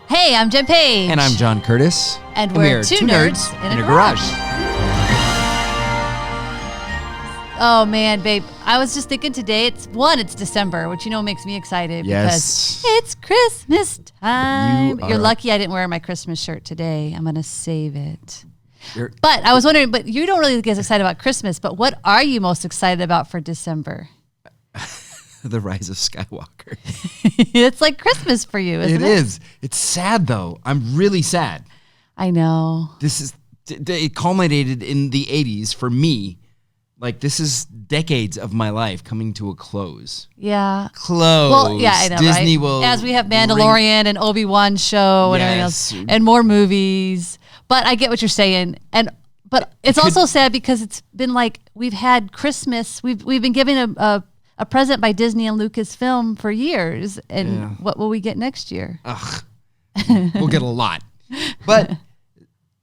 Hey, I'm Jenn Page. And I'm John Curtis. And we're two nerds in a garage. Oh, man, babe. I was just thinking today, it's December, which makes me excited because it's Christmas time. You're lucky I didn't wear my Christmas shirt today. I'm going to save it. But I was wondering, but you don't really get excited about Christmas, but what are you most excited about for December? The Rise of Skywalker. It's like Christmas for you, isn't it? It is. It's sad, though. I'm really sad. I know. It culminated in the 80s for me. Like, this is decades of my life coming to a close. Yeah. Well, yeah, I know, Disney right? will... As we have Mandalorian and Obi-Wan show and everything else. And more movies. But I get what you're saying. But it's also sad because it's been like we've had Christmas. We've been given a present by Disney and Lucasfilm for years. And what will we get next year? Ugh. We'll get a lot. But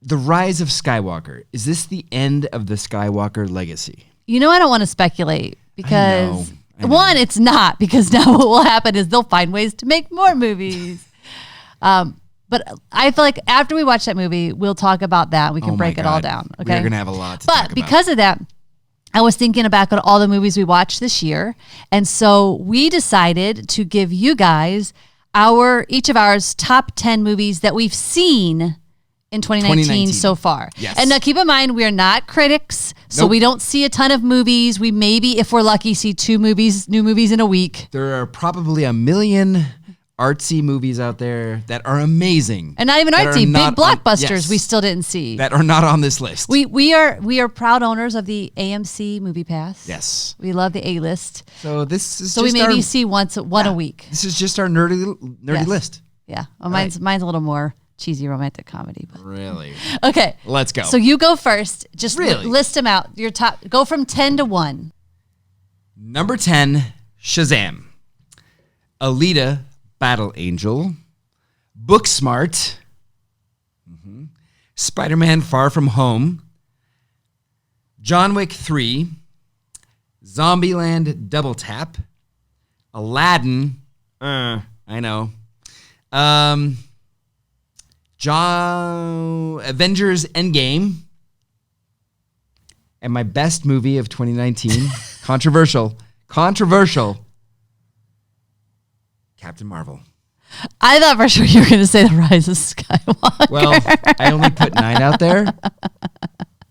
the Rise of Skywalker, is this the end of the Skywalker legacy? I don't want to speculate because, I know. One, it's not, because now what will happen is they'll find ways to make more movies. But I feel like after we watch that movie, we'll talk about that. We can break it all down. Okay, we're going to have a lot to talk about. But because of that, I was thinking back on all the movies we watched this year. And so we decided to give you guys each of ours top 10 movies that we've seen in 2019 so far. Yes. And now keep in mind, we are not critics, so we don't see a ton of movies. We maybe, if we're lucky, see new movies in a week. There are probably a million artsy movies out there that are amazing. And not even artsy, big blockbusters we still didn't see. That are not on this list. We are proud owners of the AMC Movie Pass. Yes. We love the A-list. So this is we maybe see one a week. This is just our nerdy list. Yeah. Well, mine's a little more cheesy romantic comedy. But. Really? Okay. Let's go. So you go first. Just list them out. Your top. Go from 10 to 1. Number 10, Shazam. Alita, Battle Angel. Booksmart. Spider-Man Far From Home. John Wick 3. Zombieland Double Tap. Aladdin. I know. Avengers Endgame. And my best movie of 2019, controversial, Captain Marvel. I thought for sure you were going to say The Rise of Skywalker. Well, I only put 9 out there.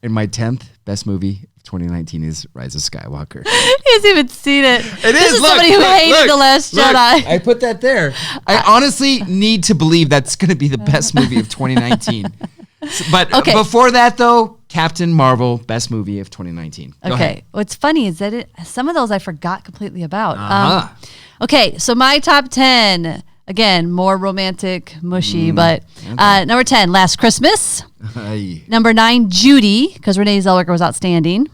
And my 10th best movie of 2019 is Rise of Skywalker. He hasn't even seen it. This is somebody who hated The Last Jedi. I put that there. I honestly need to believe that's going to be the best movie of 2019. But before that, though, Captain Marvel, best movie of 2019. Go ahead. What's funny is that some of those I forgot completely about. Okay, so my top 10, again, more romantic, mushy, but number 10, Last Christmas. Number 9, Judy, because Renee Zellweger was outstanding.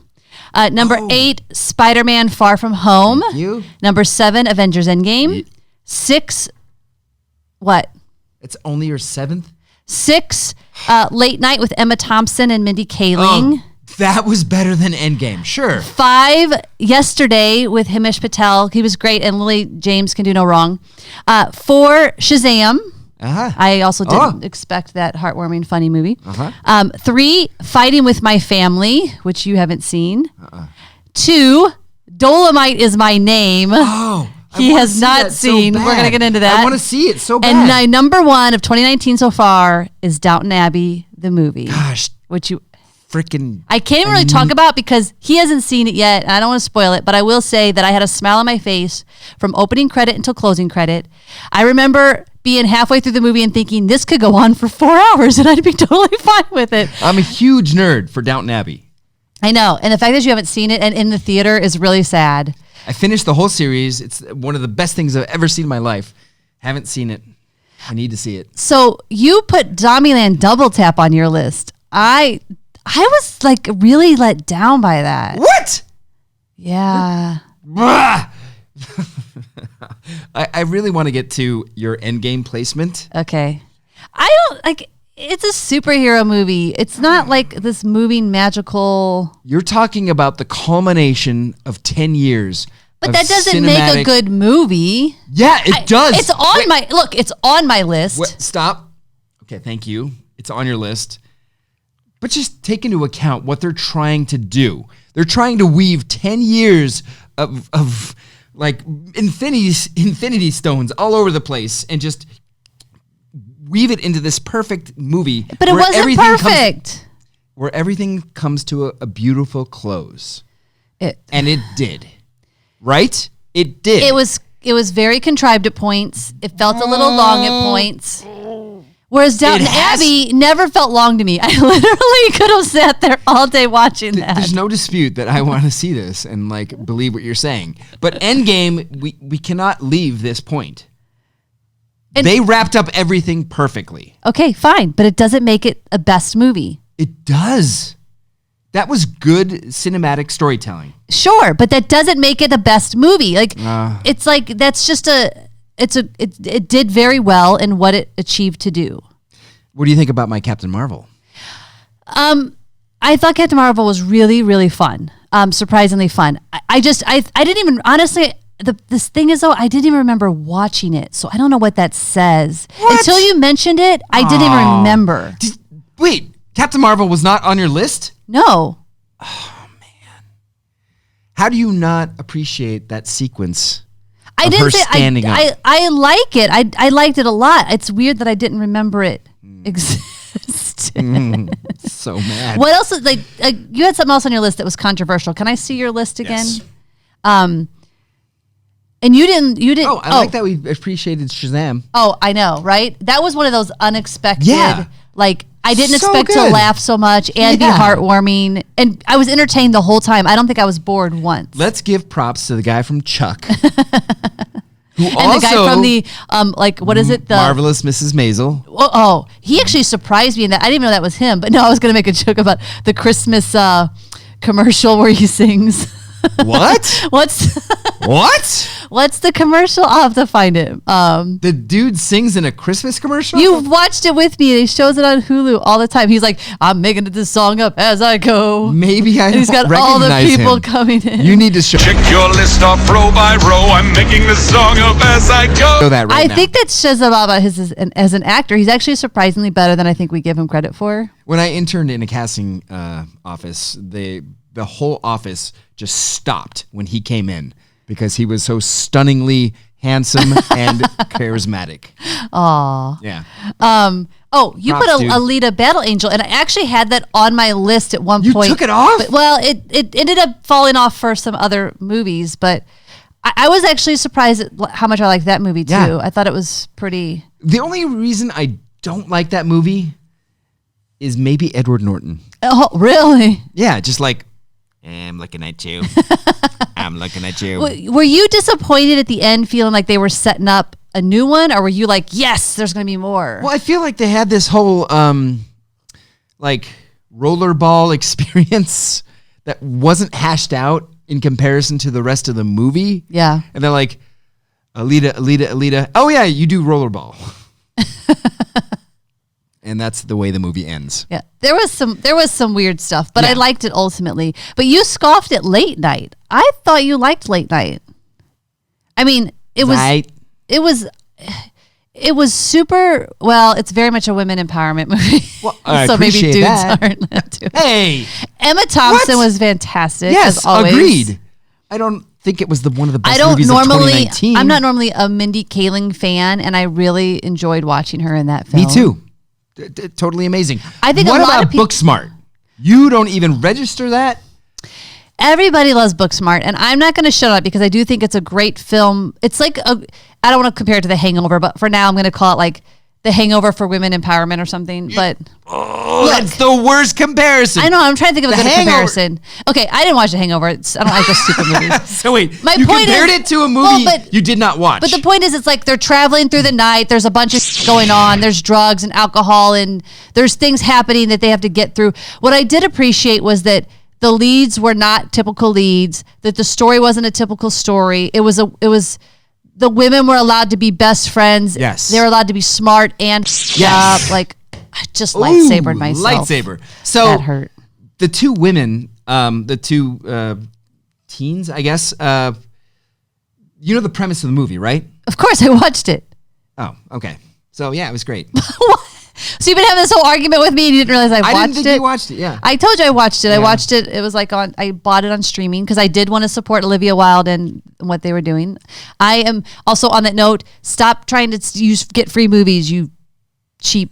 Number 8, Spider-Man Far From Home. Thank you. Number 7, Avengers Endgame. 6, what? It's only your 7th? 6, Late Night with Emma Thompson and Mindy Kaling. That was better than Endgame, sure. 5, Yesterday with Himesh Patel. He was great, and Lily James can do no wrong. 4, Shazam. I also didn't expect that heartwarming, funny movie. 3, Fighting with My Family, which you haven't seen. 2, Dolomite Is My Name. He has not seen. We're going to get into that. I want to see it so bad. And my number 1 of 2019 so far is Downton Abbey, the movie. Gosh. Which you... Freaking... I can't even really talk about because he hasn't seen it yet, and I don't want to spoil it, but I will say that I had a smile on my face from opening credit until closing credit. I remember being halfway through the movie and thinking, this could go on for 4 hours, and I'd be totally fine with it. I'm a huge nerd for Downton Abbey. I know, and the fact that you haven't seen it and in the theater is really sad. I finished the whole series. It's one of the best things I've ever seen in my life. Haven't seen it. I need to see it. So you put Zombieland Double Tap on your list. I was like really let down by that. What? Yeah. I really want to get to your Endgame placement. Okay. I don't like... It's a superhero movie. It's not like this moving magical... You're talking about the culmination of 10 years. But that doesn't make a good movie. Yeah, it does. It's on my... Look, it's on my list. Stop. Okay, thank you. It's on your list. But just take into account what they're trying to do. They're trying to weave 10 years of like infinity stones all over the place and just weave it into this perfect movie. But it wasn't perfect. Where everything comes to a beautiful close. And it did. Right? It did. It was very contrived at points. It felt a little long at points. Whereas Downton Abbey never felt long to me. I literally could have sat there all day watching that. There's no dispute that I want to see this and like believe what you're saying. But Endgame, we cannot leave this point. And they wrapped up everything perfectly. Okay, fine. But it doesn't make it a best movie. It does. That was good cinematic storytelling. Sure, but that doesn't make it a best movie. Like it's like that's just it did very well in what it achieved to do. What do you think about my Captain Marvel? I thought Captain Marvel was really, really fun. Surprisingly fun. I didn't even honestly. This thing is though, I didn't even remember watching it, so I don't know what that says. What? Until you mentioned it, I didn't even remember. Wait, Captain Marvel was not on your list? No. Oh man, how do you not appreciate that sequence? I didn't say I like it. I liked it a lot. It's weird that I didn't remember it existed. So mad. What else? Like you had something else on your list that was controversial. Can I see your list again? Yes. And you didn't. Oh, I like that we appreciated Shazam. Oh, I know, right? That was one of those unexpected. Yeah. Like I didn't expect to laugh so much and be heartwarming, and I was entertained the whole time. I don't think I was bored once. Let's give props to the guy from Chuck, who and also the guy from the what is it? The Marvelous Mrs. Maisel. Oh, he actually surprised me in that. I didn't even know that was him. But no, I was going to make a joke about the Christmas commercial where he sings. What? What's the commercial? I'll have to find it. The dude sings in a Christmas commercial? You've watched it with me. He shows it on Hulu all the time. He's like, I'm making this song up as I go. Maybe I He's got all the people coming in. You need to check your list off row by row. I'm making this song up as I go. I think that says about as an actor. He's actually surprisingly better than I think we give him credit for. When I interned in a casting office, the whole office just stopped when he came in because he was so stunningly handsome and charismatic. Aw. Yeah. You put Alita Battle Angel, and I actually had that on my list at one point. You took it off? But, well, it ended up falling off for some other movies, but I was actually surprised at how much I liked that movie too. Yeah. I thought it was pretty. The only reason I don't like that movie is maybe Edward Norton. Oh, really? Yeah, just like, I'm looking at you. I'm looking at you. Were you disappointed at the end feeling like they were setting up a new one, or were you like, yes, there's going to be more? Well, I feel like they had this whole like rollerball experience that wasn't hashed out in comparison to the rest of the movie. Yeah. And they're like, Alita. Oh yeah, you do rollerball. And that's the way the movie ends. Yeah, there was some weird stuff, but I liked it ultimately. But you scoffed at Late Night. I thought you liked Late Night. I mean, it was super. Well, it's very much a women empowerment movie. Well, I so maybe dudes that. aren't into it. Hey, Emma Thompson was fantastic. Yes, as always. Agreed. I don't think it was one of the best movies of 2019. I'm not normally a Mindy Kaling fan, and I really enjoyed watching her in that film. Me too. Totally amazing. I think what a lot about of people, Booksmart? You don't even register that? Everybody loves Booksmart, and I'm not going to shut up because I do think it's a great film. It's like I don't want to compare it to The Hangover, but for now I'm going to call it like The Hangover for women empowerment or something. But that's the worst comparison. I know. I'm trying to think of a good comparison. Okay, I didn't watch The Hangover. I don't like those stupid movies. So wait, you compared it to a movie you did not watch. But the point is, it's like they're traveling through the night. There's a bunch of going on. There's drugs and alcohol, and there's things happening that they have to get through. What I did appreciate was that the leads were not typical leads. That the story wasn't a typical story. It was the women were allowed to be best friends. Yes, they were allowed to be smart and like. I just lightsabered myself. Lightsaber. So that hurt. The two women, the two teens, I guess. You know the premise of the movie, right? Of course, I watched it. Oh, okay. So yeah, it was great. So you've been having this whole argument with me and you didn't realize I watched it? I didn't think you watched it, yeah. I told you I watched it. Yeah. I watched it. It was like I bought it on streaming because I did want to support Olivia Wilde and what they were doing. I am also on that note, stop trying to get free movies, you cheap.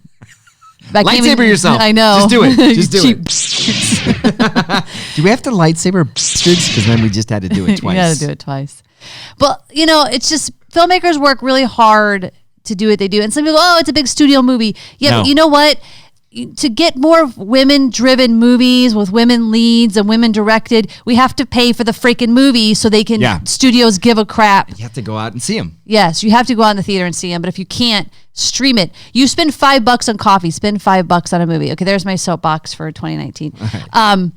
Lightsaber yourself. I know. Just do it. Just do it. Do we have to lightsaber bastards? Because then we just had to do it twice. You got to do it twice. But, it's just filmmakers work really hard to do what they do. And some people go, it's a big studio movie. Yeah, no. But you know what? To get more women-driven movies with women leads and women directed, we have to pay for the freaking movie so they can, studios give a crap. You have to go out and see them. Yes, you have to go out in the theater and see them. But if you can't, stream it. You spend $5 on coffee, spend $5 on a movie. Okay, there's my soapbox for 2019. Right.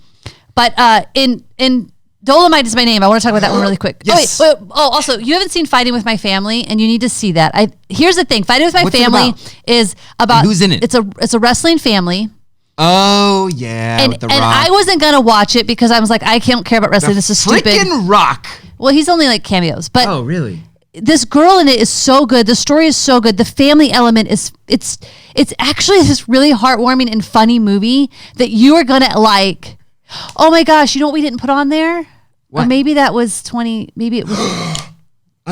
But in Dolomite is my name. I want to talk about that one really quick. Yes. Oh, wait. Also, you haven't seen Fighting with My Family, and you need to see that. Here's the thing. Fighting with My Family is about... And who's in it? It's a wrestling family. Oh, yeah, with The Rock. And I wasn't going to watch it because I was like, I can't care about wrestling. This is stupid. Freaking Rock. Well, he's only like cameos. But oh, really? This girl in it is so good. The story is so good. The family element is... It's actually this really heartwarming and funny movie that you are going to like... Oh my gosh, you know what we didn't put on there? What? Or maybe that was maybe it was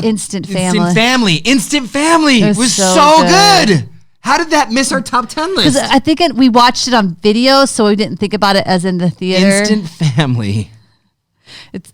Instant Family. Instant Family. It was so good. How did that miss our top 10 list? Because I think we watched it on video, so we didn't think about it as in the theater. Instant Family.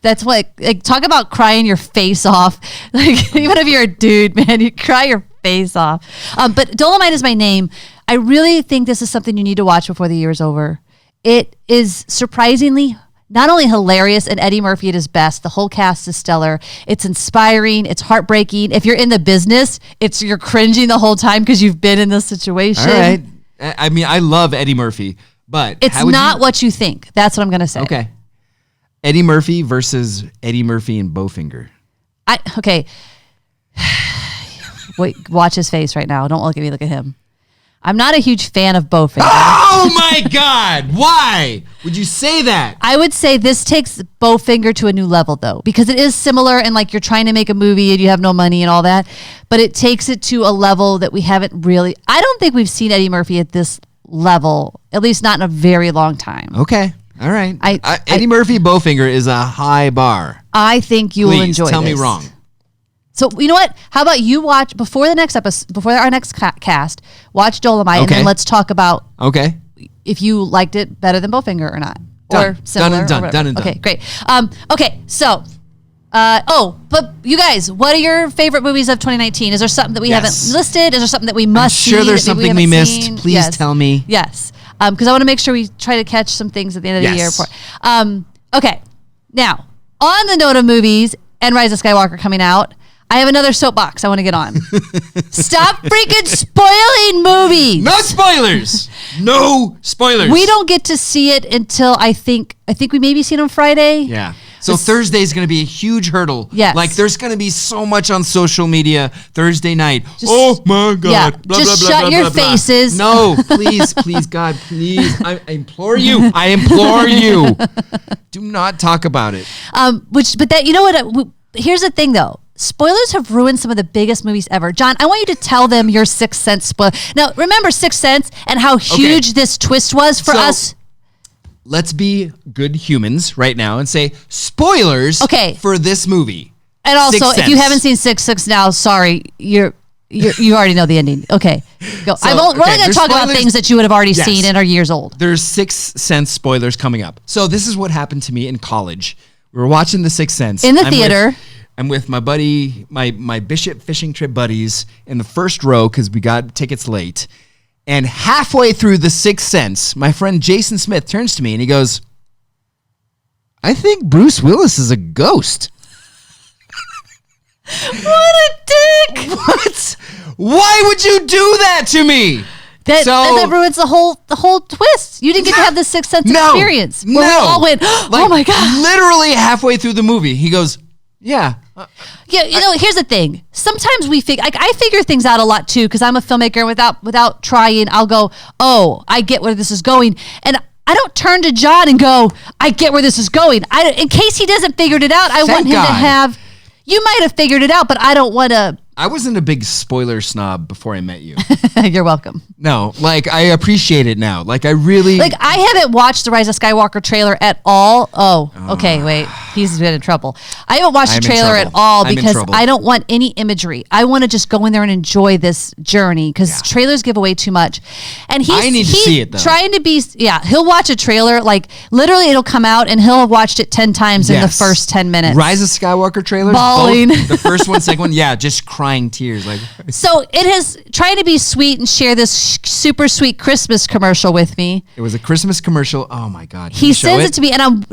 That's what, like, talk about crying your face off. Like, even if you're a dude, man, you cry your face off. But Dolomite is my name. I really think this is something you need to watch before the year is over. It is surprisingly not only hilarious and Eddie Murphy at his best. The whole cast is stellar. It's inspiring. It's heartbreaking. If you're in the business, you're cringing the whole time because you've been in this situation. All right. I mean, I love Eddie Murphy, but it's not what you think. That's what I'm going to say. Okay. Eddie Murphy versus Eddie Murphy and Bowfinger. Okay. Wait, watch his face right now. Don't look at me. Look at him. I'm not a huge fan of Bowfinger. Oh my God. Why would you say that? I would say this takes Bowfinger to a new level though, because it is similar and like you're trying to make a movie and you have no money and all that, but it takes it to a level that we haven't really, I don't think we've seen Eddie Murphy at this level, at least not in a very long time. Okay. All right. Eddie Murphy Bowfinger is a high bar. I think you will enjoy this. Tell me wrong. So you know what? How about you watch before the next episode, before our next cast, watch Dolomite, and then let's talk about if you liked it better than Bowfinger or not, done. or similar. Done and done. Okay, great. Okay, so, but you guys, what are your favorite movies of 2019? Is there something that we haven't listed? Is there something that we must see? Sure, there's something we missed. Seen? Please tell me. Yes, because I want to make sure we try to catch some things at the end of the year. Okay, now on the note of movies and Rise of Skywalker coming out. I have another soapbox I want to get on. Stop freaking spoiling movies. No spoilers. No spoilers. We don't get to see it until I think we maybe see it on Friday. Yeah. So Thursday is going to be a huge hurdle. Yes. Like there's going to be so much on social media Thursday night. Oh my God. Yeah. Blah, just blah, shut blah, your blah, faces. Blah. No, please, God, please. I implore you. I implore you. Do not talk about it. But that, you know what? Here's the thing though. Spoilers have ruined some of the biggest movies ever. John, I want you to tell them your Sixth Sense spoiler. Now, remember Sixth Sense and how huge this twist was for us? Let's be good humans right now and say spoilers for this movie. And also, if you haven't seen Sixth Sense now, sorry, you already know the ending. Okay, go. We're only going to talk about things that you would have already seen and are years old. There's Sixth Sense spoilers coming up. So this is what happened to me in college. We were watching The Sixth Sense. In the theater. I'm with my buddy, my Bishop fishing trip buddies in the first row because we got tickets late. And halfway through The Sixth Sense, my friend Jason Smith turns to me and he goes, I think Bruce Willis is a ghost. What a dick! What? Why would you do that to me? That ruins the whole twist. You didn't get to have the Sixth Sense experience. Where we all went, oh my God. Literally halfway through the movie, he goes, yeah. Yeah, here's the thing. Sometimes I figure things out a lot too because I'm a filmmaker. Without trying, I'll go, oh, I get where this is going, and I don't turn to John and go, I get where this is going. In case he doesn't figured it out, I want him to have. You might have figured it out, but I don't want to I wasn't a big spoiler snob before I met you. You're welcome. No, like I appreciate it now. Like I really like I haven't watched the Rise of Skywalker trailer at all. Oh, okay, wait. He's been in trouble. I haven't watched the trailer at all because I don't want any imagery. I want to just go in there and enjoy this journey because trailers give away too much. And I need to see it though. Trying to be he'll watch a trailer like literally it'll come out and he'll have watched it 10 times in the first 10 minutes. Rise of Skywalker trailers, bawling. Both, the first one, second one, just crying tears. Like so it has trying to be sweet and share this super sweet Christmas commercial with me. It was a Christmas commercial. Oh my God! He sends it to me, and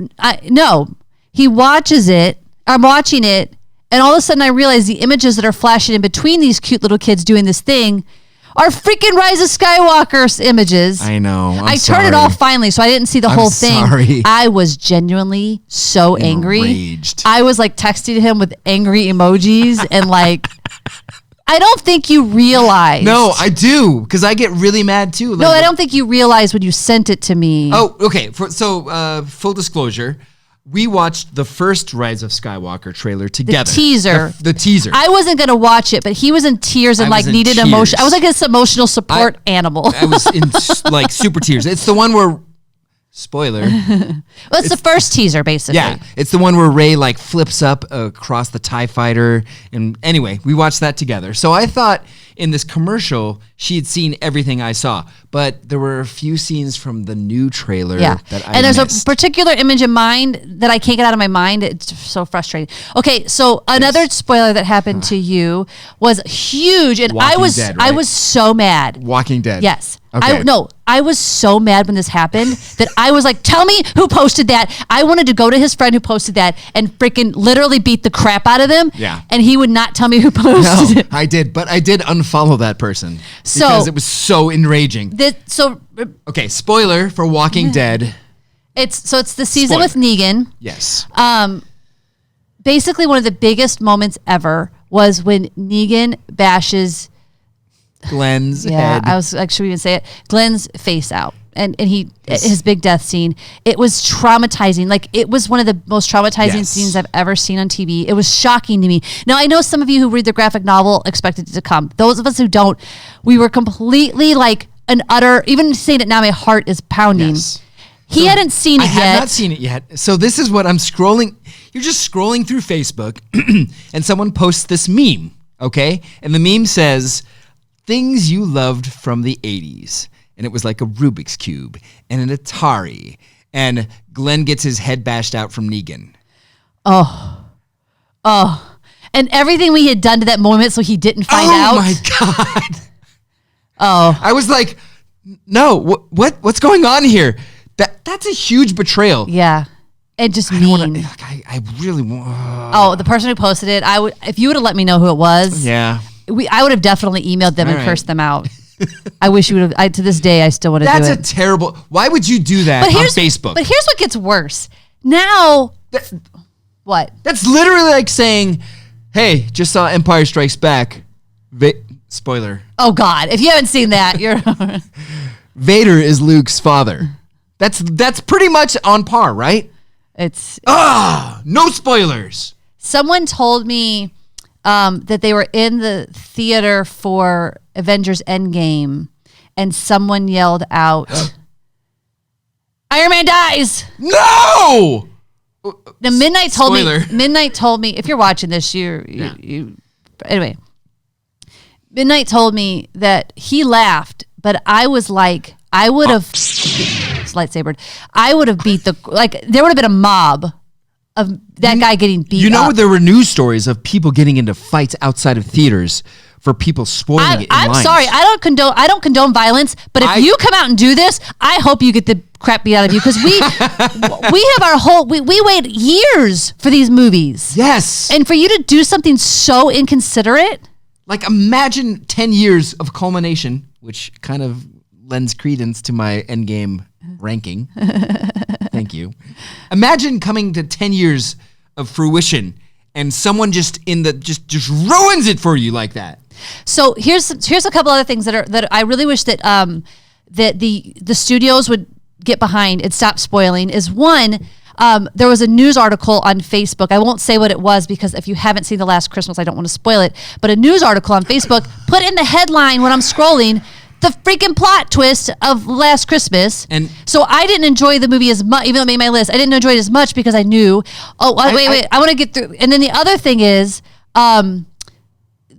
he watches it. I'm watching it, and all of a sudden I realize the images that are flashing in between these cute little kids doing this thing are freaking Rise of Skywalker's images. I know. I turned it off finally, so I didn't see the whole thing. Sorry. I was genuinely so angry. Enraged. I was like texting him with angry emojis and like. I don't think you realize. No, I do, because I get really mad too. Like, no, I don't think you realize when you sent it to me. Oh, okay. So, full disclosure, we watched the first Rise of Skywalker trailer together. The teaser. The teaser. I wasn't going to watch it, but he was in tears and like needed emotion. I was like his emotional support animal. I was in like super tears. It's the one where... Spoiler. Well, it's the first teaser, basically. Yeah, it's the one where Rey like flips up across the TIE fighter. And anyway, we watched that together. So I thought in this commercial, she had seen everything I saw. But there were a few scenes from the new trailer that I there's missed. A particular image in mind that I can't get out of my mind. It's so frustrating. Okay, so another spoiler that happened to you was huge. And Walking Dead, right? I was so mad. Walking Dead. Yes. Okay. I was so mad when this happened that I was like, tell me who posted that. I wanted to go to his friend who posted that and freaking literally beat the crap out of him. Yeah. And he would not tell me who posted it. I did, but I did unfollow that person because it was so enraging. Okay, spoiler for Walking Dead. It's the season with Negan. Yes. Basically one of the biggest moments ever was when Negan bashes Glenn's head. I was like, should we even say it? Glenn's face out. And his big death scene. It was traumatizing. Like it was one of the most traumatizing scenes I've ever seen on TV. It was shocking to me. Now I know some of you who read the graphic novel expected it to come. Those of us who don't, we were completely like an utter, even saying it now, my heart is pounding. Yes. He hadn't seen it yet. I had not seen it yet. So this is what I'm scrolling. You're just scrolling through Facebook and someone posts this meme. Okay. And the meme says, things you loved from the 80s. And it was like a Rubik's Cube and an Atari. And Glenn gets his head bashed out from Negan. Oh. And everything we had done to that moment so he didn't find out. Oh, my God. Oh. I was like, no, what's going on here? That's a huge betrayal. Yeah. And just mean. I really want... Oh, the person who posted it, if you would have let me know who it was. Yeah. I would have definitely emailed them and cursed them out. I wish you would have. To this day, I still want to do it. That's a terrible... Why would you do that on Facebook? But here's what gets worse. Now... What? That's literally like saying, hey, just saw Empire Strikes Back. Spoiler. Oh, God. If you haven't seen that, you're... Vader is Luke's father. That's pretty much on par, right? It's... no spoilers. Someone told me... that they were in the theater for Avengers Endgame and someone yelled out, Iron Man dies! No! Now, Midnight told me, if you're watching this, anyway, Midnight told me that he laughed, but I was like, I would have, lightsabered, I would have beat there would have been a mob of that guy getting beat up. There were news stories of people getting into fights outside of theaters for people spoiling it in I'm lines. sorry. I don't condone violence, but if you come out and do this, I hope you get the crap beat out of you because we have our whole we wait years for these movies. Yes. And for you to do something so inconsiderate. Like imagine 10 years of culmination, which kind of lends credence to my Endgame ranking. Thank you. Imagine coming to 10 years of fruition and someone just ruins it for you like that. So here's a couple other things that I really wish that that the studios would get behind and stop spoiling. Is one, there was a news article on Facebook. I won't say what it was because if you haven't seen The Last Christmas, I don't want to spoil it. But a news article on Facebook put in the headline when I'm scrolling the freaking plot twist of Last Christmas. And so I didn't enjoy the movie as much, even though it made my list. I didn't enjoy it as much because I knew, wait, I want to get through. And then the other thing is,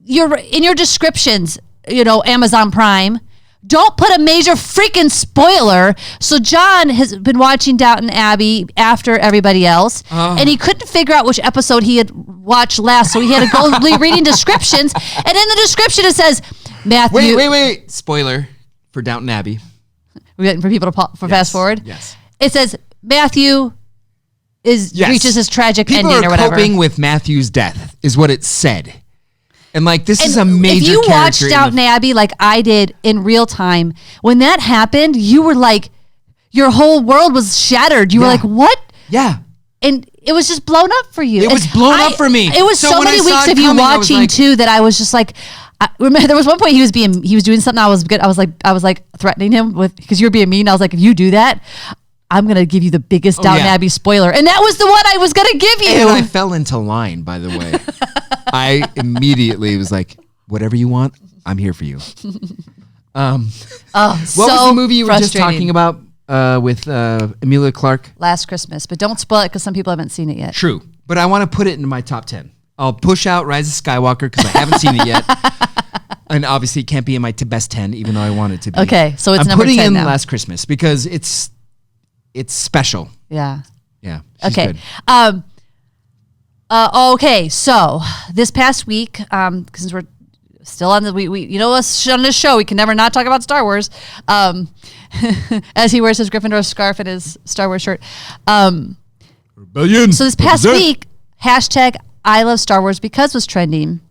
you're in your descriptions, Amazon Prime, don't put a major freaking spoiler. So John has been watching Downton Abbey after everybody else, and he couldn't figure out which episode he had watched last, so he had to go reading descriptions. And in the description it says, Matthew... Wait. Spoiler for Downton Abbey. We're waiting for people to fast forward? Yes. It says, Matthew reaches his tragic ending or whatever. People are coping with Matthew's death, is what it said. And this is a major character. If you watched Downton Abbey like I did in real time, when that happened, you were like, your whole world was shattered. You were like, what? Yeah. And it was just blown up for you. It was blown up for me. It was so many weeks of you watching too that I was just like, I remember there was one point he was doing something I was like threatening him with, because you were being mean. I was like, if you do that, I'm going to give you the biggest Downton Abbey spoiler. And that was the one I was going to give you. And I fell into line, by the way. I immediately was like, whatever you want, I'm here for you. What was the movie you were just talking about with Emilia Clarke? Last Christmas. But don't spoil it because some people haven't seen it yet. True. But I want to put it in my top 10. I'll push out Rise of Skywalker because I haven't seen it yet. And obviously it can't be in my best 10, even though I want it to be. Okay, so it's I'm number 10 putting in now. Last Christmas because it's special. Yeah. Yeah. She's okay. Good. Okay. So this past week, since we're still on us on this show, we can never not talk about Star Wars. As he wears his Gryffindor scarf and his Star Wars shirt. Rebellion. So this past week, hashtag I love Star Wars because was trending.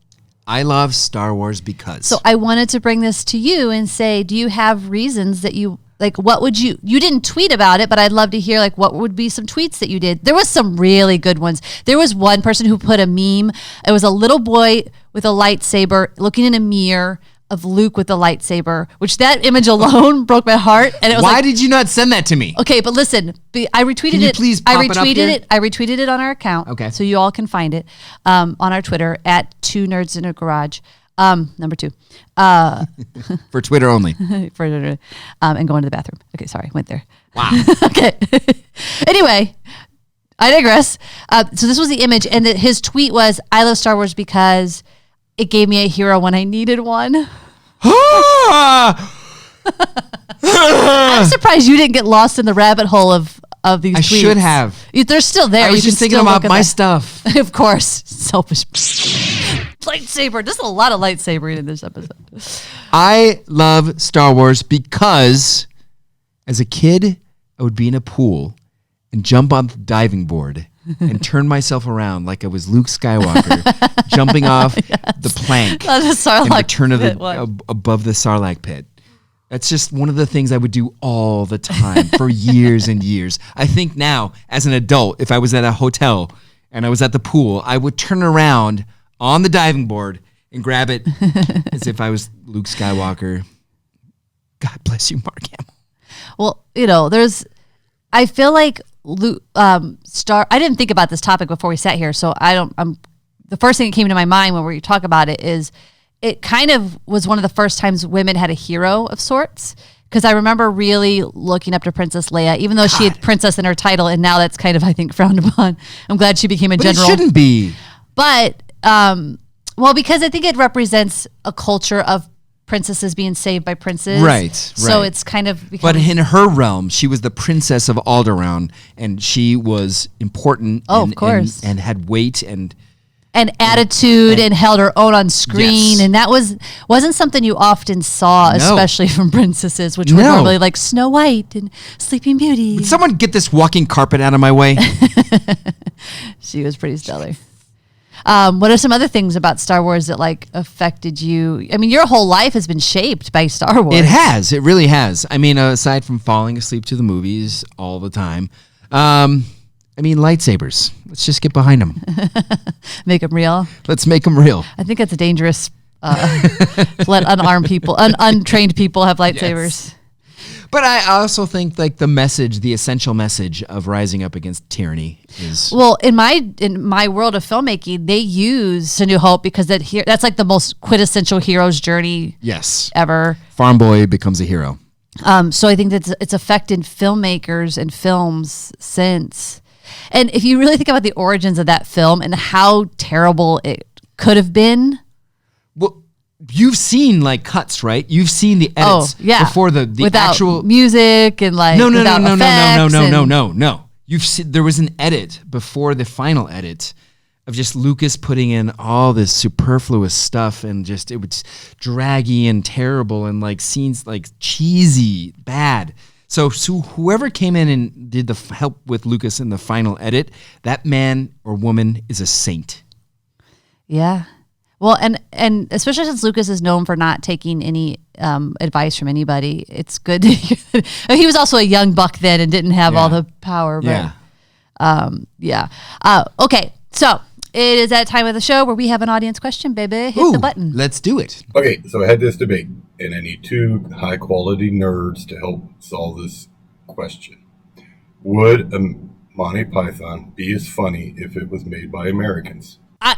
I love Star Wars because. So I wanted to bring this to you and say, do you have reasons that you what would you didn't tweet about it, but I'd love to hear what would be some tweets that you did. There was some really good ones. There was one person who put a meme. It was a little boy with a lightsaber looking in a mirror of Luke with a lightsaber, which that image alone broke my heart. And it was why did you not send that to me? Okay, but listen, I retweeted Can you please pop it up here? I retweeted it on our account. Okay. So you all can find it on our Twitter at 2 Nerds in a Garage. Number 2. For Twitter only. And going to the bathroom. Okay, sorry, went there. Wow. Okay. Anyway, I digress. So this was the image, and his tweet was, I love Star Wars because it gave me a hero when I needed one. I'm surprised you didn't get lost in the rabbit hole of these tweets. I should have. They're still there. I was just thinking about my stuff. Of course. Selfish. Lightsaber. There's a lot of lightsabering in this episode. I love Star Wars because as a kid, I would be in a pool and jump on the diving board and turn myself around like I was Luke Skywalker, jumping off the plank in Return of above the Sarlacc pit. That's just one of the things I would do all the time for years and years. I think now, as an adult, if I was at a hotel and I was at the pool, I would turn around on the diving board and grab it as if I was Luke Skywalker. God bless you, Mark Hamill. Well, I feel like Luke, I didn't think about this topic before we sat here, so the first thing that came to my mind when we talk about it is it kind of was one of the first times women had a hero of sorts. Because I remember really looking up to Princess Leia, even though she had princess in her title, and now that's kind of, I think, frowned upon. I'm glad she became a general. It shouldn't be. But, because I think it represents a culture of princesses being saved by princes. Right. So it's kind of... But in her realm, she was the princess of Alderaan, and she was important of course. And had weight and attitude and held her own on screen. Yes. And that wasn't something you often saw, especially from princesses, which were normally like Snow White and Sleeping Beauty. Would someone get this walking carpet out of my way? She was pretty stellar. What are some other things about Star Wars that affected you? I mean, your whole life has been shaped by Star Wars. It has. It really has. I mean, aside from falling asleep to the movies all the time, lightsabers. Let's just get behind them. Make them real. Let's make them real. I think it's a dangerous. Let unarmed people, untrained people have lightsabers. Yes. But I also think like the essential message of rising up against tyranny is... Well, in my world of filmmaking, they use A New Hope because that's like the most quintessential hero's journey ever. Farm boy becomes a hero. So I think that it's affected filmmakers and films since. And if you really think about the origins of that film and how terrible it could have been. Well, you've seen like cuts, right? You've seen the edits before the without actual music and like no. You've seen there was an edit before the final edit of just Lucas putting in all this superfluous stuff and just it was draggy and terrible and like scenes like cheesy, bad. So whoever came in and did the help with Lucas in the final edit, that man or woman is a saint. Yeah. Well, and especially since Lucas is known for not taking any advice from anybody, it's good to hear. He was also a young buck then and didn't have all the power. But, okay, so it is that time of the show where we have an audience question, baby. Hit the button. Let's do it. Okay, so I had this debate, and I need two high-quality nerds to help solve this question. Would a Monty Python be as funny if it was made by Americans? I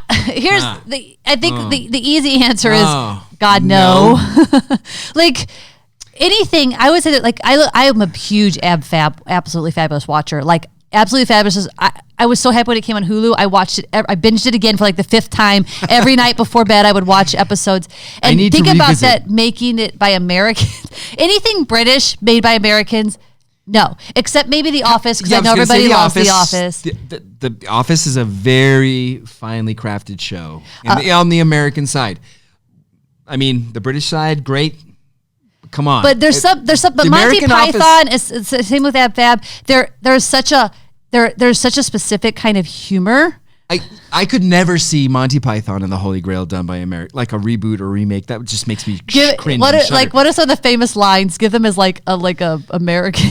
think the easy answer is God, no. Like anything, I would say that like I am a huge Absolutely Fabulous watcher. Like Absolutely Fabulous is, I was so happy when it came on Hulu. I watched it. I binged it again for like the 5th time. Every night before bed, I would watch episodes. And think about that, making it by Americans. Anything British made by Americans, no. Except maybe The Office, because I know everybody loves The Office. The Office is a very finely crafted show on the American side. I mean, the British side, great. Come on. But there's some. But Monty Python is the same with Ab Fab. There's such a specific kind of humor. I could never see Monty Python and the Holy Grail done by like a reboot or remake. That just makes me cringe. What are some of the famous lines? Give them as like a American.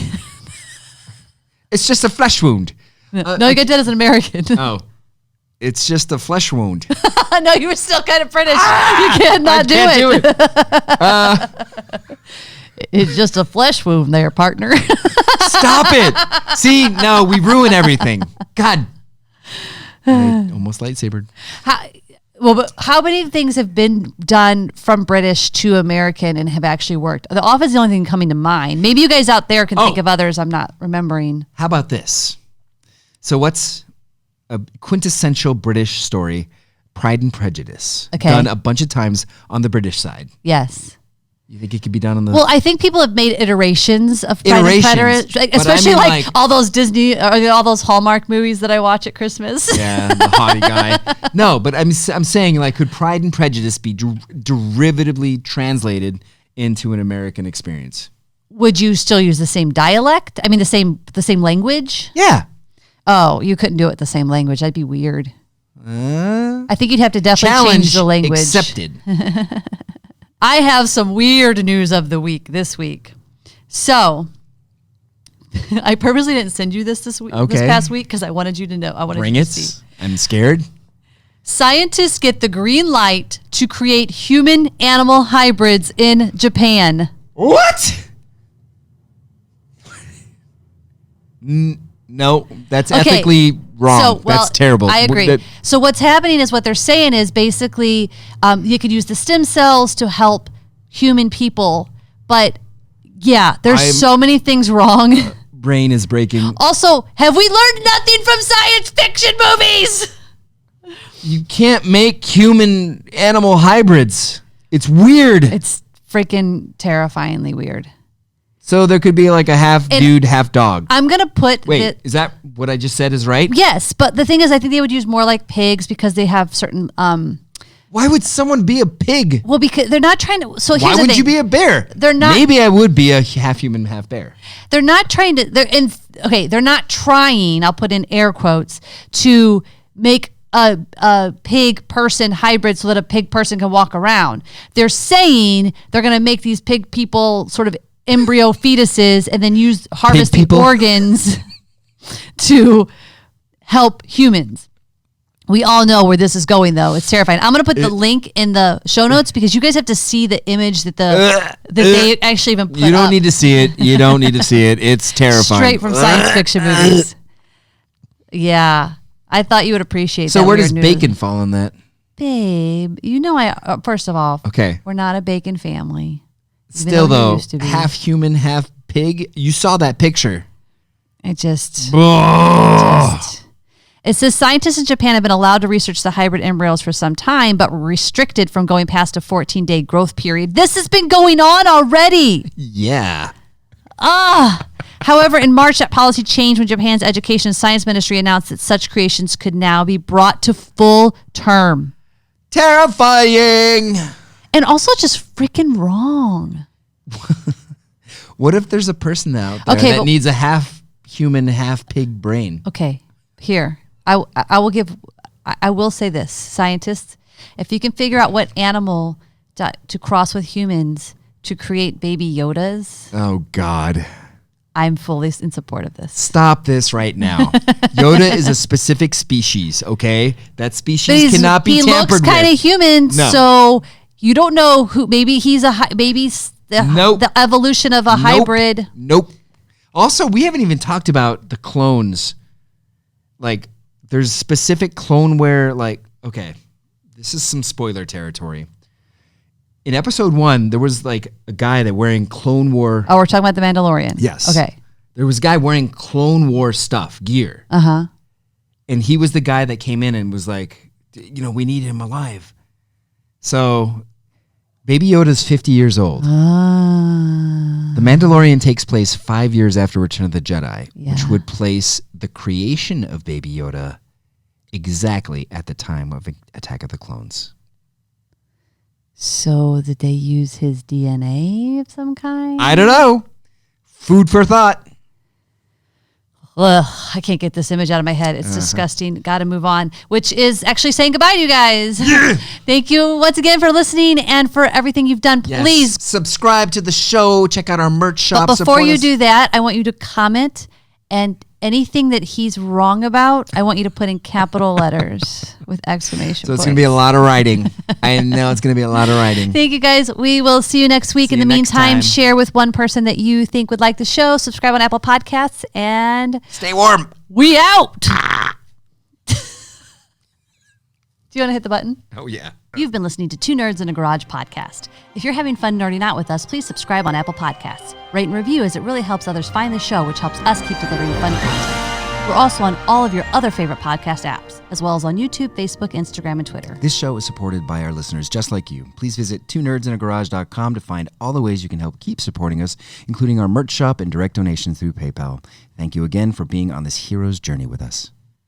It's just a flesh wound. No, you get that as an American. Oh, it's just a flesh wound. No, you were still kind of British. You can't do it. It's just a flesh wound there, partner. Stop it. See, no, we ruin everything. God. I almost lightsabered. But how many things have been done from British to American and have actually worked? The Office is the only thing coming to mind. Maybe you guys out there can think of others I'm not remembering. How about this? So what's a quintessential British story? Pride and Prejudice. Okay. Done a bunch of times on the British side. Yes. You think it could be done on the... Well, I think people have made iterations of Pride and Prejudice, especially like all those Disney or all those Hallmark movies that I watch at Christmas. Yeah, the haughty guy. No, but I'm saying like, could Pride and Prejudice be derivatively translated into an American experience? Would you still use the same dialect? I mean, the same language? Yeah. Oh, you couldn't do it the same language. That'd be weird. I think you'd have to definitely change the language. Accepted. I have some weird news of the week this week. So, I purposely didn't send you this week, this past week, because I wanted you to know. I wanted Bring you it. to see. I'm scared. Scientists get the green light to create human-animal hybrids in Japan. What? No, that's ethically wrong. That's terrible. I agree. So what's happening is what they're saying is basically you could use the stem cells to help human people. But yeah, there's so many things wrong. Brain is breaking. Also, have we learned nothing from science fiction movies? You can't make human animal hybrids. It's weird. It's freaking terrifyingly weird. So there could be like a half dude, half dog. I'm going to put... Wait, is that what I just said is right? Yes, but the thing is, I think they would use more like pigs because they have certain... Why would someone be a pig? Well, because they're not trying to... So why would you be a bear? They're not... Maybe I would be a half human, half bear. They're not trying to... They're not trying, I'll put in air quotes, to make a pig person hybrid so that a pig person can walk around. They're saying they're going to make these pig people sort of embryo fetuses and then harvest the organs to help humans. We all know where this is going, though. It's terrifying. I'm going to put the link in the show notes because you guys have to see the image that they actually even put up. You don't need to see it. You don't need to see it. It's terrifying. Straight from science fiction movies. Yeah. I thought you would appreciate that. So where does bacon fall in that? Babe, you know first of all, we're not a bacon family. Still, though, half human, half pig. You saw that picture. It says scientists in Japan have been allowed to research the hybrid embryos for some time, but were restricted from going past a 14-day growth period. This has been going on already. Yeah. However, in March, that policy changed when Japan's Education and Science Ministry announced that such creations could now be brought to full term. Terrifying. And also just freaking wrong. What if there's a person out there that needs a half human, half pig brain? Okay, here. I will say this. Scientists, if you can figure out what animal to cross with humans to create baby Yodas. Oh, God. I'm fully in support of this. Stop this right now. Yoda is a specific species, okay? That species cannot be tampered with. He looks kind of human, so you don't know who. Maybe he's the evolution of a hybrid. Nope. Also, we haven't even talked about the clones. Like, there's specific clone where, like, okay, this is some spoiler territory. In episode 1, there was like a guy that wearing Clone War. Oh, we're talking about the Mandalorian. Yes. Okay. There was a guy wearing Clone War gear. Uh-huh. And he was the guy that came in and was like, we need him alive. So Baby Yoda's 50 years old. The Mandalorian takes place 5 years after Return of the Jedi, which would place the creation of Baby Yoda exactly at the time of Attack of the Clones. So did they use his DNA of some kind? I don't know. Food for thought. Ugh, I can't get this image out of my head. It's disgusting. Got to move on, which is actually saying goodbye to you guys. Yeah. Thank you once again for listening and for everything you've done. Yes. Please subscribe to the show. Check out our merch shop. But before you do that, I want you to comment, and anything that he's wrong about, I want you to put in capital letters with exclamation points. So it's going to be a lot of writing. I know it's going to be a lot of writing. Thank you, guys. We will see you next week. In the meantime, share with one person that you think would like the show. Subscribe on Apple Podcasts and stay warm. We out. Do you want to hit the button? Oh, yeah. You've been listening to Two Nerds in a Garage podcast. If you're having fun nerding out with us, please subscribe on Apple Podcasts. Rate and review, as it really helps others find the show, which helps us keep delivering fun content. We're also on all of your other favorite podcast apps, as well as on YouTube, Facebook, Instagram, and Twitter. This show is supported by our listeners just like you. Please visit twonerdinagarage.com to find all the ways you can help keep supporting us, including our merch shop and direct donations through PayPal. Thank you again for being on this hero's journey with us.